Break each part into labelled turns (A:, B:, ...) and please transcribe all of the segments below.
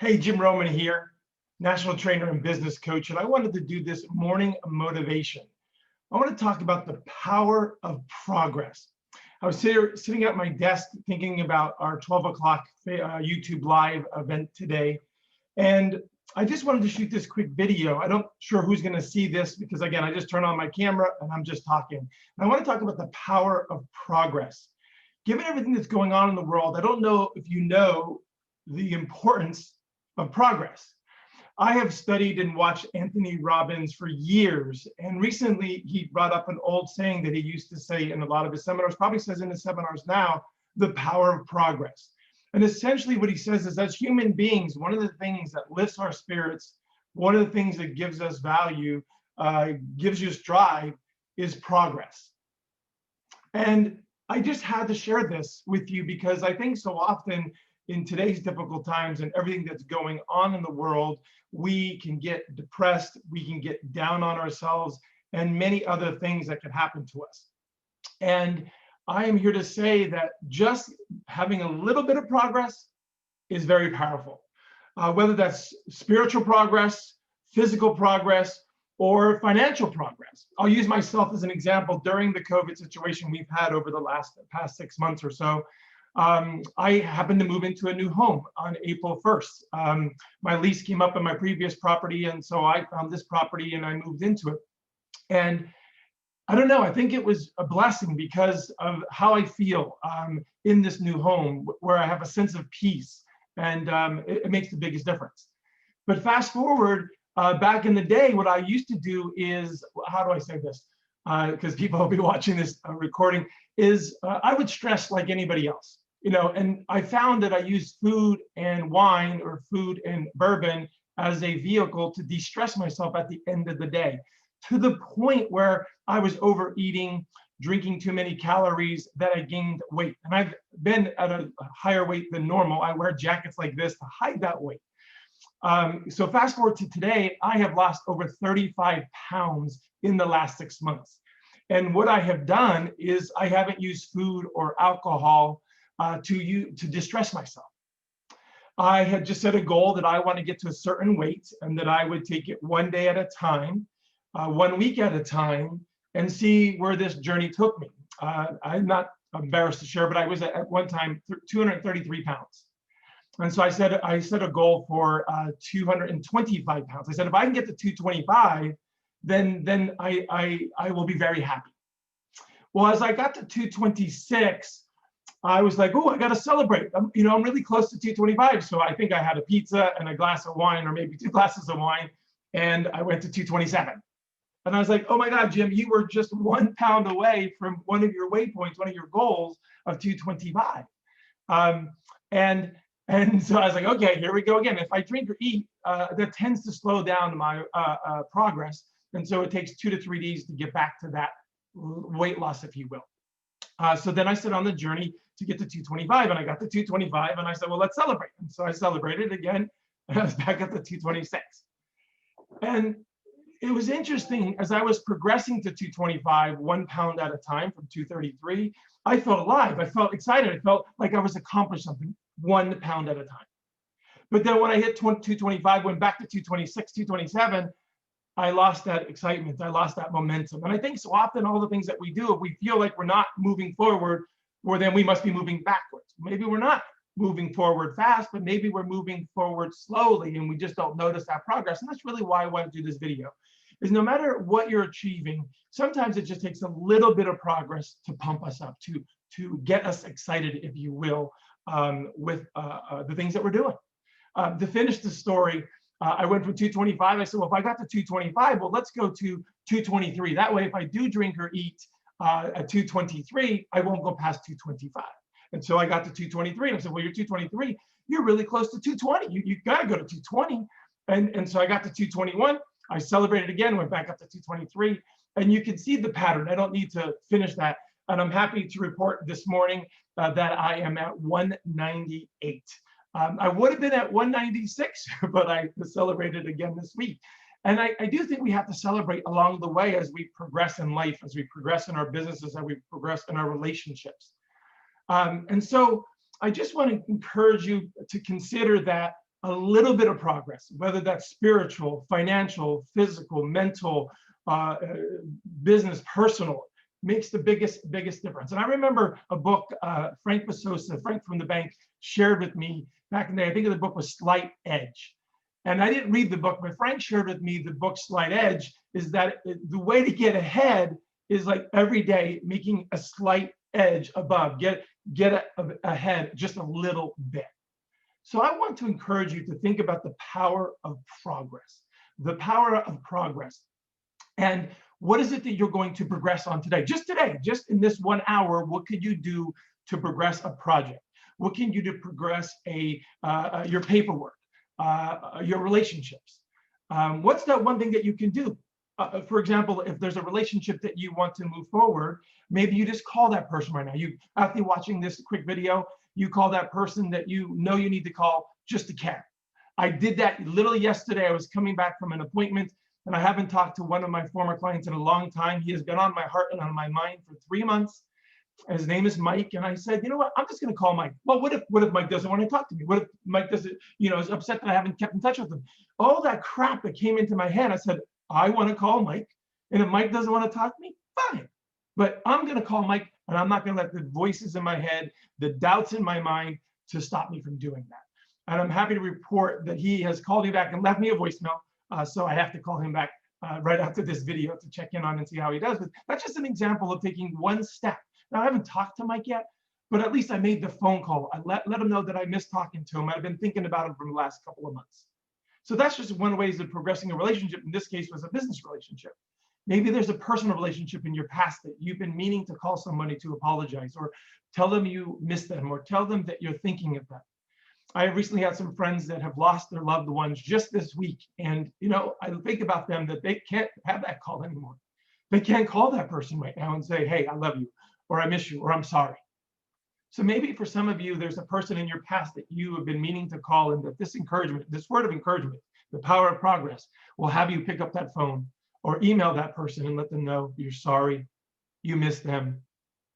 A: Hey, Jim Roman here, national trainer and business coach, and I wanted to do this morning motivation. I want to talk about the power of progress. I was sitting at my desk thinking about our 12 o'clock YouTube live event today, and I just wanted to shoot this quick video. I'm not sure who's going to see this because, again, I just turn on my camera and I'm just talking. And I want to talk about the power of progress. Given everything that's going on in the world, I don't know if you know the importance of progress. I have studied and watched Anthony Robbins for years, and recently he brought up an old saying that he used to say in a lot of his seminars, probably says in his seminars now, the power of progress. And essentially what he says is, as human beings, one of the things that lifts our spirits, one of the things that gives us value, gives us drive, is progress. And I just had to share this with you because I think so often in today's difficult times and everything that's going on in the world, we can get depressed, we can get down on ourselves, and many other things that can happen to us. And I am here to say that just having a little bit of progress is very powerful. Whether that's spiritual progress, physical progress, or financial progress. I'll use myself as an example. During the COVID situation we've had over the past 6 months or so, I happened to move into a new home on April 1st. My lease came up in my previous property, and so I found this property and I moved into it. And I don't know, I think it was a blessing because of how I feel in this new home, where I have a sense of peace, and it makes the biggest difference. But fast forward, back in the day, what I used to do is, how do I say this? Because people will be watching this recording, is I would stress like anybody else, and I found that I used food and wine or food and bourbon as a vehicle to de-stress myself at the end of the day, to the point where I was overeating, drinking too many calories, that I gained weight. And I've been at a higher weight than normal. I wear jackets like this to hide that weight. So fast forward to today, I have lost over 35 pounds in the last 6 months. And what I have done is I haven't used food or alcohol to distress myself. I had just set a goal that I want to get to a certain weight and that I would take it one day at a time, 1 week at a time, and see where this journey took me. I'm not embarrassed to share, but I was at one time 233 pounds. And so I set a goal for 225 pounds. I said, if I can get to 225, then I will be very happy. Well, as I got to 226, I was like, oh, I got to celebrate. I'm really close to 225. So I think I had a pizza and a glass of wine, or maybe 2 glasses of wine, and I went to 227. And I was like, oh my God, Jim, you were just 1 pound away from one of your waypoints, one of your goals of 225. And so I was like, okay, here we go again. If I drink or eat, that tends to slow down my progress. And so it takes 2 to 3 days to get back to that weight loss, if you will. So then I set on the journey to get to 225, and I got to 225, and I said, well, let's celebrate. And so I celebrated again, and I was back up to 226. And it was interesting, as I was progressing to 225, 1 pound at a time from 233, I felt alive. I felt excited. I felt like I was accomplished something, 1 pound at a time. But then when I hit 225, went back to 226, 227, I lost that excitement. I lost that momentum. And I think so often all the things that we do, if we feel like we're not moving forward, well, then we must be moving backwards. Maybe we're not moving forward fast, but maybe we're moving forward slowly and we just don't notice that progress. And that's really why I want to do this video, is no matter what you're achieving, sometimes it just takes a little bit of progress to pump us up, to get us excited, if you will, with the things that we're doing. To finish the story, I went from 225. I said, well, if I got to 225, well, let's go to 223. That way, if I do drink or eat at 223, I won't go past 225. And so I got to 223, and I said, well, you're 223. You're really close to 220. You got to go to 220. And so I got to 221. I celebrated again, went back up to 223. And you can see the pattern. I don't need to finish that. And I'm happy to report this morning that I am at 198. I would have been at 196, but I celebrated again this week. And I do think we have to celebrate along the way as we progress in life, as we progress in our businesses, as we progress in our relationships. And so I just want to encourage you to consider that a little bit of progress, whether that's spiritual, financial, physical, mental, business, personal, makes the biggest difference. And I remember a book Frank from the bank, shared with me back in the day. I think the book was Slight Edge. And I didn't read the book, but Frank shared with me the book Slight Edge is that the way to get ahead is like every day making a slight edge above, get ahead just a little bit. So I want to encourage you to think about the power of progress, the power of progress. And what is it that you're going to progress on today? Just in this 1 hour, what could you do to progress a project? What can you do to progress your paperwork, your relationships? What's that one thing that you can do? For example, if there's a relationship that you want to move forward, maybe you just call that person right now. After watching this quick video, you call that person that you know you need to call just to care. I did that literally yesterday. I was coming back from an appointment, and I haven't talked to one of my former clients in a long time. He has been on my heart and on my mind for 3 months. His name is Mike, and I said, you know what? I'm just going to call Mike. Well, what if Mike doesn't want to talk to me? What if Mike doesn't, is upset that I haven't kept in touch with him? All that crap that came into my head, I said, I want to call Mike, and if Mike doesn't want to talk to me, fine. But I'm going to call Mike, and I'm not going to let the voices in my head, the doubts in my mind, to stop me from doing that. And I'm happy to report that he has called me back and left me a voicemail. So I have to call him back right after this video to check in on and see how he does. But that's just an example of taking one step. Now, I haven't talked to Mike yet, but at least I made the phone call. I let him know that I missed talking to him. I've been thinking about him for the last couple of months. So that's just one way of progressing a relationship. In this case, was a business relationship. Maybe there's a personal relationship in your past that you've been meaning to call somebody to apologize, or tell them you miss them, or tell them that you're thinking of them. I recently had some friends that have lost their loved ones just this week. And, I think about them that they can't have that call anymore. They can't call that person right now and say, hey, I love you, or I miss you, or I'm sorry. So maybe for some of you, there's a person in your past that you have been meaning to call, and that this word of encouragement, the power of progress, will have you pick up that phone or email that person and let them know you're sorry, you miss them,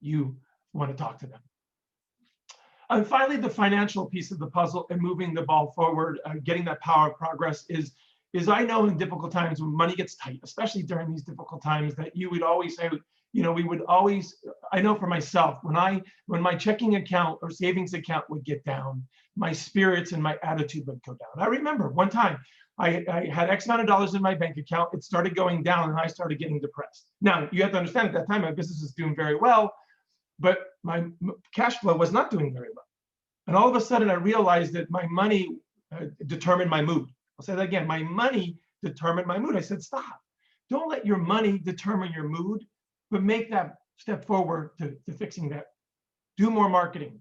A: you want to talk to them. And finally, the financial piece of the puzzle and moving the ball forward, getting that power of progress is I know in difficult times when money gets tight, especially during these difficult times, that you would always say, we would always, I know for myself, when my checking account or savings account would get down, my spirits and my attitude would go down. I remember one time I had X amount of dollars in my bank account. It started going down and I started getting depressed. Now, you have to understand at that time, my business is doing very well, but my cash flow was not doing very well. And all of a sudden I realized that my money determined my mood. I'll say that again, my money determined my mood. I said, stop. Don't let your money determine your mood, but make that step forward to fixing that. Do more marketing,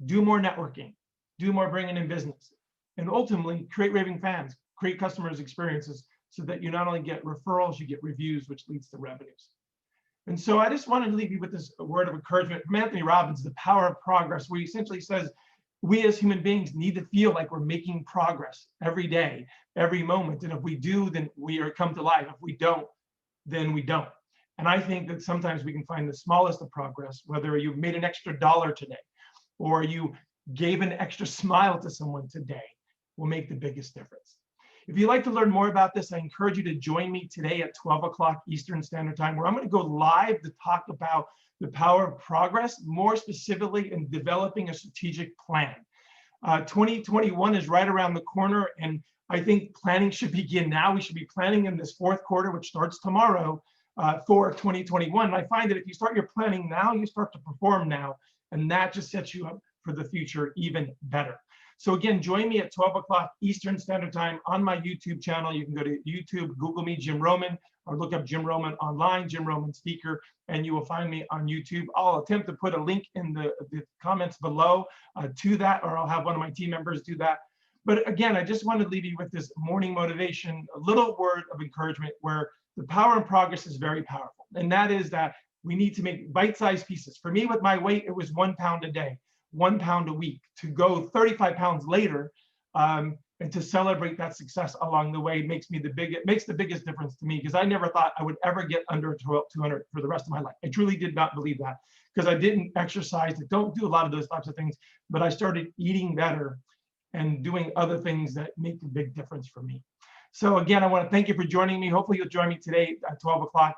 A: do more networking, do more bringing in business, and ultimately create raving fans, create customers' experiences so that you not only get referrals, you get reviews, which leads to revenues. And so I just wanted to leave you with this word of encouragement from Anthony Robbins, The Power of Progress, where he essentially says, we as human beings need to feel like we're making progress every day, every moment. And if we do, then we come to life. If we don't, then we don't. And I think that sometimes we can find the smallest of progress, whether you made an extra $1 today, or you gave an extra smile to someone today, will make the biggest difference. If you'd like to learn more about this, I encourage you to join me today at 12 o'clock Eastern Standard Time, where I'm going to go live to talk about the power of progress, more specifically in developing a strategic plan. 2021 is right around the corner, and I think planning should begin now. We should be planning in this fourth quarter, which starts tomorrow, for 2021. And I find that if you start your planning now, you start to perform now, and that just sets you up for the future even better. So again, join me at 12 o'clock Eastern Standard Time on my YouTube channel. You can go to YouTube, Google me, Jim Roman, or look up Jim Roman online, Jim Roman Speaker, and you will find me on YouTube. I'll attempt to put a link in the comments below to that, or I'll have one of my team members do that. But again, I just want to leave you with this morning motivation, a little word of encouragement, where the power of progress is very powerful. And that is that we need to make bite-sized pieces. For me, with my weight, it was 1 pound a day, 1 pound a week. To go 35 pounds later, and to celebrate that success along the way makes the biggest difference to me, because I never thought I would ever get under 200 for the rest of my life. I truly did not believe that, because I didn't exercise, I don't do a lot of those types of things, but I started eating better. and doing other things that make a big difference for me. So again, I want to thank you for joining me. Hopefully you'll join me today at 12 o'clock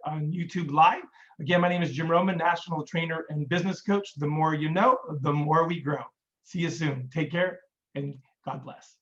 A: on YouTube Live. Again, my name is Jim Roman, National Trainer and Business Coach. The more you know, the more we grow. See you soon. Take care and God bless.